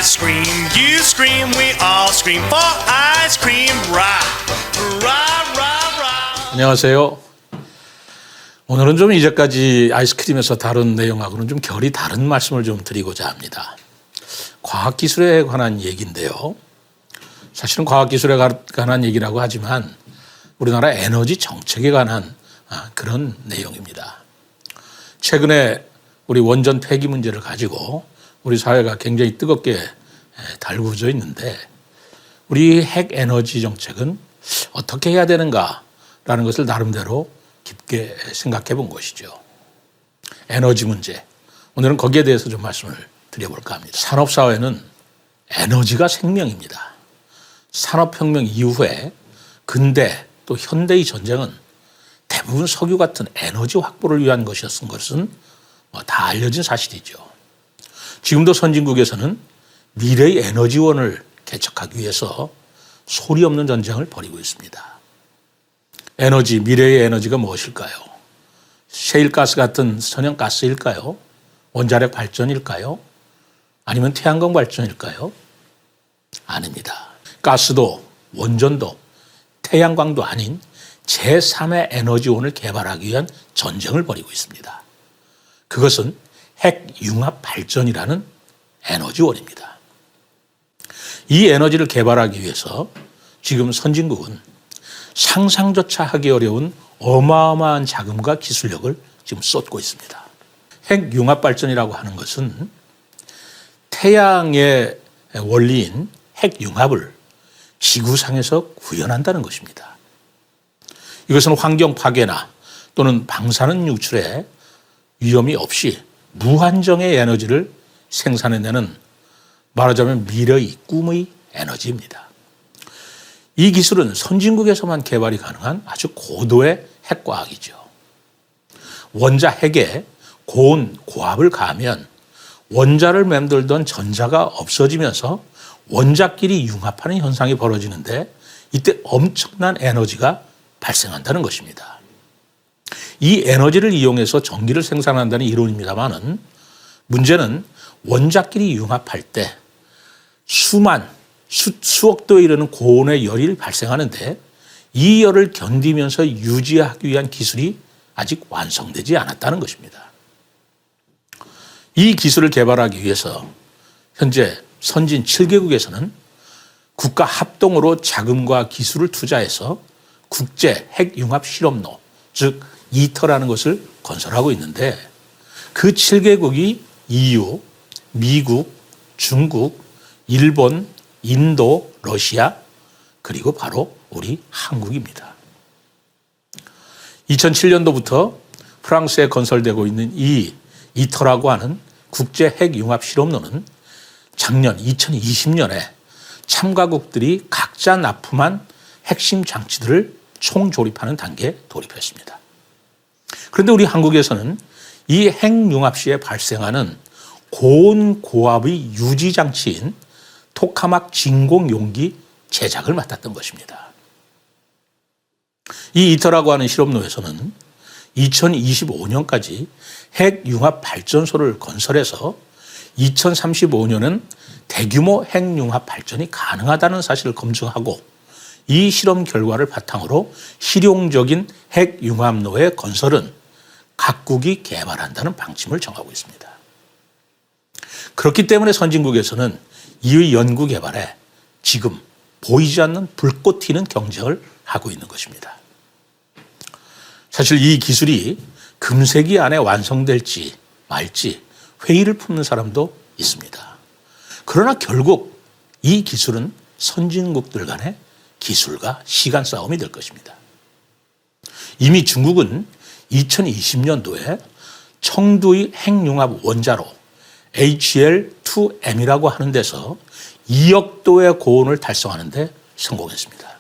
ice cream. You scream, we all scream for ice cream. Rah, rah, rah, rah. 안녕하세요. 오늘은 좀 이제까지 아이스크림에서 다룬 내용하고는 좀 결이 다른 말씀을 좀 드리고자 합니다. 과학기술에 관한 얘기인데요. 사실은 과학기술에 관한 얘기라고 하지만 우리나라 에너지 정책에 관한 그런 내용입니다. 최근에 우리 원전 폐기 문제를 가지고 우리 사회가 굉장히 뜨겁게 달구어져 있는데 우리 핵 에너지 정책은 어떻게 해야 되는가라는 것을 나름대로 깊게 생각해 본 것이죠. 에너지 문제. 오늘은 거기에 대해서 좀 말씀을 드려볼까 합니다. 산업사회는 에너지가 생명입니다. 산업혁명 이후에 근대 또 현대의 전쟁은 대부분 석유 같은 에너지 확보를 위한 것이었던 것은 다 알려진 사실이죠. 지금도 선진국에서는 미래의 에너지원을 개척하기 위해서 소리 없는 전쟁을 벌이고 있습니다. 에너지, 미래의 에너지가 무엇일까요? 셰일가스 같은 천연가스일까요? 원자력 발전일까요? 아니면 태양광 발전일까요? 아닙니다. 가스도 원전도 태양광도 아닌 제3의 에너지원을 개발하기 위한 전쟁을 벌이고 있습니다. 그것은 핵융합 발전이라는 에너지원입니다. 이 에너지를 개발하기 위해서 지금 선진국은 상상조차 하기 어려운 어마어마한 자금과 기술력을 지금 쏟고 있습니다. 핵융합 발전이라고 하는 것은 태양의 원리인 핵융합을 지구상에서 구현한다는 것입니다. 이것은 환경 파괴나 또는 방사능 유출에 위험이 없이 무한정의 에너지를 생산해내는 말하자면 미래의 꿈의 에너지입니다. 이 기술은 선진국에서만 개발이 가능한 아주 고도의 핵과학이죠. 원자 핵에 고온, 고압을 가하면 원자를 맴돌던 전자가 없어지면서 원자끼리 융합하는 현상이 벌어지는데 이때 엄청난 에너지가 발생한다는 것입니다. 이 에너지를 이용해서 전기를 생산한다는 이론입니다만은 문제는 원자끼리 융합할 때 수억 도에 이르는 고온의 열이 발생하는데 이 열을 견디면서 유지하기 위한 기술이 아직 완성되지 않았다는 것입니다. 이 기술을 개발하기 위해서 현재 선진 7개국에서는 국가 합동으로 자금과 기술을 투자해서 국제 핵융합 실험로, 즉 이터라는 것을 건설하고 있는데 그 7개국이 EU, 미국, 중국, 일본, 인도, 러시아, 그리고 바로 우리 한국입니다. 2007년도부터 프랑스에 건설되고 있는 이 이터라고 하는 국제 핵융합 실험로는 작년 2020년에 참가국들이 각자 납품한 핵심 장치들을 총조립하는 단계에 돌입했습니다. 그런데 우리 한국에서는 이 핵융합 시에 발생하는 고온 고압의 유지 장치인 토카막 진공 용기 제작을 맡았던 것입니다. 이 이터라고 하는 실험로에서는 2025년까지 핵융합 발전소를 건설해서 2035년은 대규모 핵융합 발전이 가능하다는 사실을 검증하고 이 실험 결과를 바탕으로 실용적인 핵융합로의 건설은 각국이 개발한다는 방침을 정하고 있습니다. 그렇기 때문에 선진국에서는 이의 연구 개발에 지금 보이지 않는 불꽃 튀는 경쟁을 하고 있는 것입니다. 사실 이 기술이 금세기 안에 완성될지 말지 회의를 품는 사람도 있습니다. 그러나 결국 이 기술은 선진국들 간의 기술과 시간 싸움이 될 것입니다. 이미 중국은 2020년도에 청두의 핵융합 원자로 HL2M이라고 하는 데서 2억 도의 고온을 달성하는 데 성공했습니다.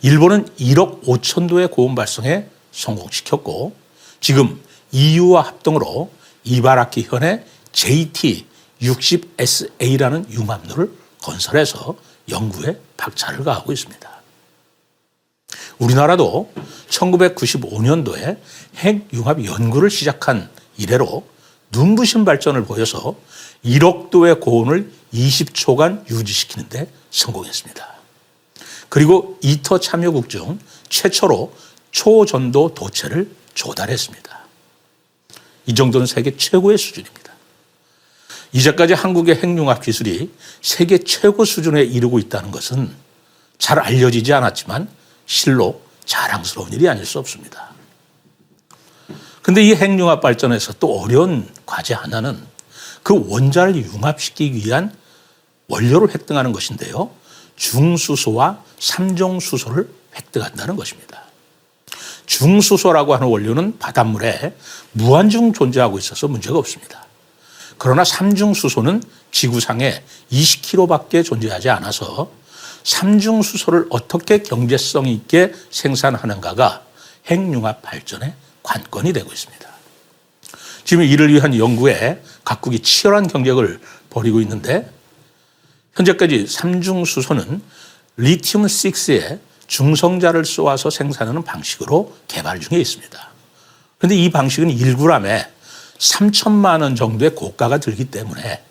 일본은 1억 5천 도의 고온 발성에 성공시켰고 지금 EU와 합동으로 이바라키 현의 JT60SA라는 융합로를 건설해서 연구에 박차를 가하고 있습니다. 우리나라도 1995년도에 핵융합 연구를 시작한 이래로 눈부신 발전을 보여서 1억도의 고온을 20초간 유지시키는 데 성공했습니다. 그리고 이터 참여국 중 최초로 초전도 도체를 조달했습니다. 이 정도는 세계 최고의 수준입니다. 이제까지 한국의 핵융합 기술이 세계 최고 수준에 이르고 있다는 것은 잘 알려지지 않았지만 실로 자랑스러운 일이 아닐 수 없습니다. 그런데 이 핵융합 발전에서 또 어려운 과제 하나는 그 원자를 융합시키기 위한 원료를 획득하는 것인데요. 중수소와 삼중수소를 획득한다는 것입니다. 중수소라고 하는 원료는 바닷물에 무한중 존재하고 있어서 문제가 없습니다. 그러나 삼중수소는 지구상에 20km밖에 존재하지 않아서 삼중수소를 어떻게 경제성 있게 생산하는가가 핵융합 발전의 관건이 되고 있습니다. 지금 이를 위한 연구에 각국이 치열한 경쟁을 벌이고 있는데 현재까지 삼중수소는 리튬-6의 중성자를 쏘아서 생산하는 방식으로 개발 중에 있습니다. 그런데 이 방식은 1g에 3천만 원 정도의 고가가 들기 때문에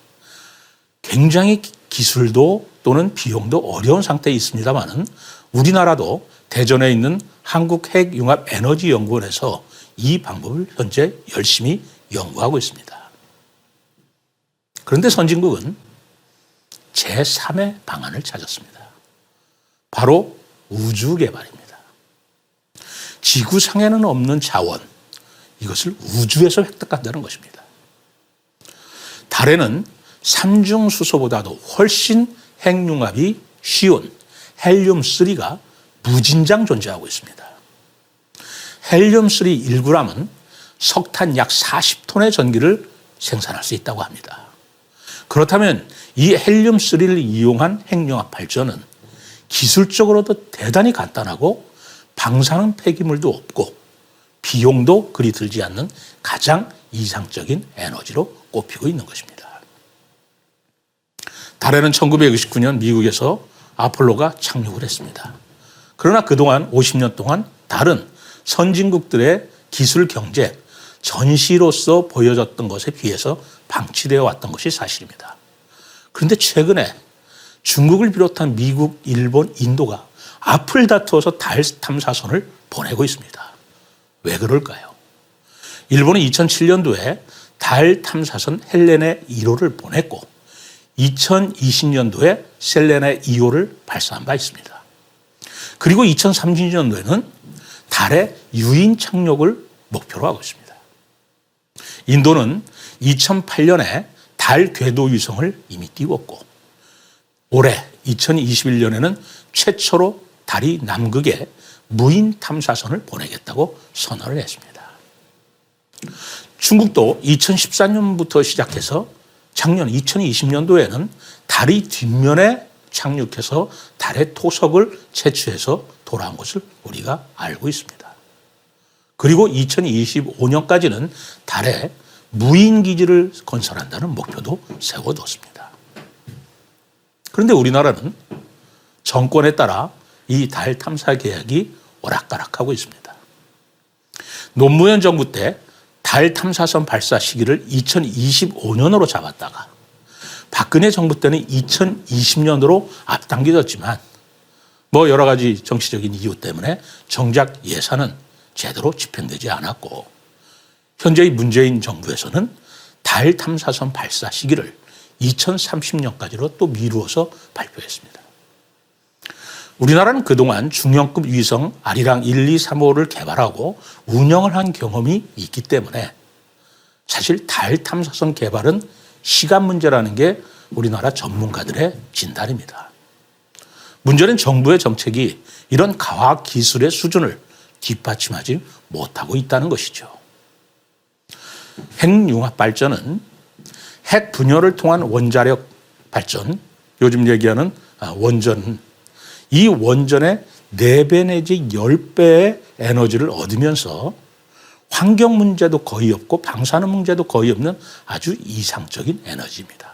굉장히 기술도 또는 비용도 어려운 상태에 있습니다만은 우리나라도 대전에 있는 한국핵융합에너지연구원에서 이 방법을 현재 열심히 연구하고 있습니다. 그런데 선진국은 제3의 방안을 찾았습니다. 바로 우주 개발입니다. 지구상에는 없는 자원, 이것을 우주에서 획득한다는 것입니다. 달에는 삼중수소보다도 훨씬 핵융합이 쉬운 헬륨-3가 무진장 존재하고 있습니다. 헬륨-3 1g은 석탄 약 40톤의 전기를 생산할 수 있다고 합니다. 그렇다면 이 헬륨-3를 이용한 핵융합 발전은 기술적으로도 대단히 간단하고 방사능 폐기물도 없고 비용도 그리 들지 않는 가장 이상적인 에너지로 꼽히고 있는 것입니다. 달에는 1969년 미국에서 아폴로가 착륙을 했습니다. 그러나 그동안 50년 동안 달은 선진국들의 기술 경제, 전시로서 보여졌던 것에 비해서 방치되어 왔던 것이 사실입니다. 그런데 최근에 중국을 비롯한 미국, 일본, 인도가 앞을 다투어서 달 탐사선을 보내고 있습니다. 왜 그럴까요? 일본은 2007년도에 달 탐사선 헬레네 1호를 보냈고 2020년도에 셀레네 2호를 발사한 바 있습니다. 그리고 2030년도에는 달에 유인 착륙을 목표로 하고 있습니다. 인도는 2008년에 달 궤도 위성을 이미 띄웠고 올해 2021년에는 최초로 달이 남극에 무인 탐사선을 보내겠다고 선언을 했습니다. 중국도 2014년부터 시작해서 작년 2020년도에는 달이 뒷면에 착륙해서 달의 토석을 채취해서 돌아온 것을 우리가 알고 있습니다. 그리고 2025년까지는 달에 무인기지를 건설한다는 목표도 세워뒀습니다. 그런데 우리나라는 정권에 따라 이 달 탐사 계획이 오락가락하고 있습니다. 노무현 정부 때 달 탐사선 발사 시기를 2025년으로 잡았다가 박근혜 정부 때는 2020년으로 앞당겨졌지만 뭐 여러 가지 정치적인 이유 때문에 정작 예산은 제대로 집행되지 않았고 현재의 문재인 정부에서는 달 탐사선 발사 시기를 2030년까지로 또 미루어서 발표했습니다. 우리나라는 그동안 중형급 위성 아리랑 1, 2, 3호를 개발하고 운영을 한 경험이 있기 때문에 사실 달 탐사선 개발은 시간 문제라는 게 우리나라 전문가들의 진단입니다. 문제는 정부의 정책이 이런 과학 기술의 수준을 뒷받침하지 못하고 있다는 것이죠. 핵융합 발전은 핵 분열을 통한 원자력 발전, 요즘 얘기하는 원전, 이 원전의 4배 내지 10배의 에너지를 얻으면서 환경 문제도 거의 없고 방사능 문제도 거의 없는 아주 이상적인 에너지입니다.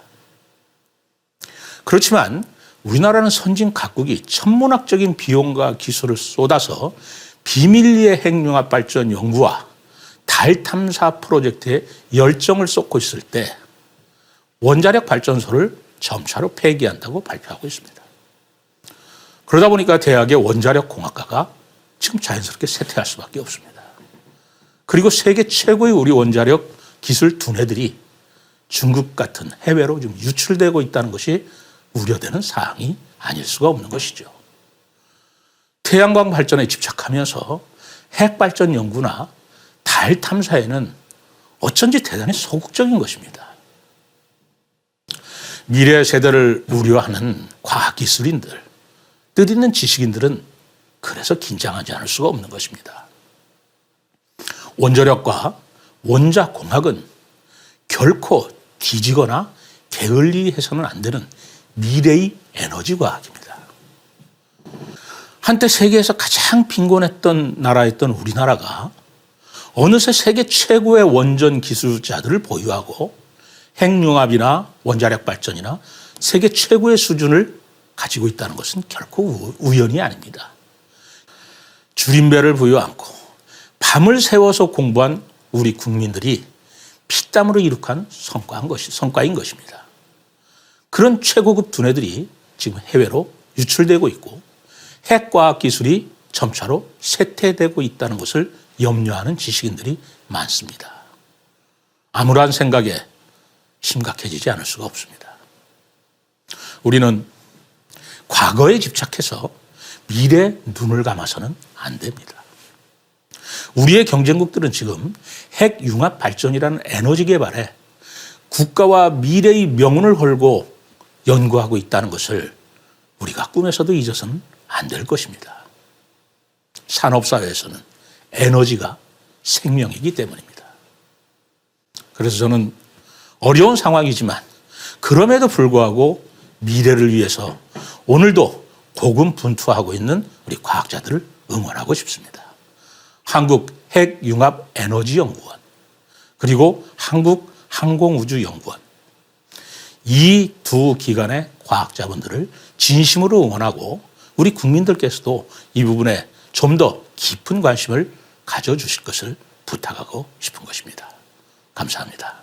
그렇지만 우리나라는 선진 각국이 천문학적인 비용과 기술을 쏟아서 비밀리에 핵융합 발전 연구와 달 탐사 프로젝트에 열정을 쏟고 있을 때 원자력 발전소를 점차로 폐기한다고 발표하고 있습니다. 그러다 보니까 대학의 원자력 공학과가 지금 자연스럽게 쇠퇴할 수밖에 없습니다. 그리고 세계 최고의 우리 원자력 기술 두뇌들이 중국 같은 해외로 좀 유출되고 있다는 것이 우려되는 사항이 아닐 수가 없는 것이죠. 태양광 발전에 집착하면서 핵발전 연구나 달 탐사에는 어쩐지 대단히 소극적인 것입니다. 미래 세대를 우려하는 과학기술인들, 뜻있는 지식인들은 그래서 긴장하지 않을 수가 없는 것입니다. 원자력과 원자공학은 결코 뒤지거나 게을리해서는 안 되는 미래의 에너지 과학입니다. 한때 세계에서 가장 빈곤했던 나라였던 우리나라가 어느새 세계 최고의 원전 기술자들을 보유하고 핵융합이나 원자력 발전이나 세계 최고의 수준을 가지고 있다는 것은 결코 우연이 아닙니다. 줄임배를 부여 안고 밤을 새워서 공부한 우리 국민들이 피땀으로 이룩한 성과인 것입니다. 그런 최고급 두뇌들이 지금 해외로 유출되고 있고 핵과학 기술이 점차로 쇠퇴되고 있다는 것을 염려하는 지식인들이 많습니다. 암울한 생각에 심각해지지 않을 수가 없습니다. 우리는 과거에 집착해서 미래에 눈을 감아서는 안 됩니다. 우리의 경쟁국들은 지금 핵융합 발전이라는 에너지 개발에 국가와 미래의 명운을 걸고 연구하고 있다는 것을 우리가 꿈에서도 잊어서는 안 될 것입니다. 산업사회에서는 에너지가 생명이기 때문입니다. 그래서 저는 어려운 상황이지만 그럼에도 불구하고 미래를 위해서 오늘도 고군분투하고 있는 우리 과학자들을 응원하고 싶습니다. 한국핵융합에너지연구원 그리고 한국항공우주연구원 이 두 기관의 과학자분들을 진심으로 응원하고 우리 국민들께서도 이 부분에 좀 더 깊은 관심을 가져주실 것을 부탁하고 싶은 것입니다. 감사합니다.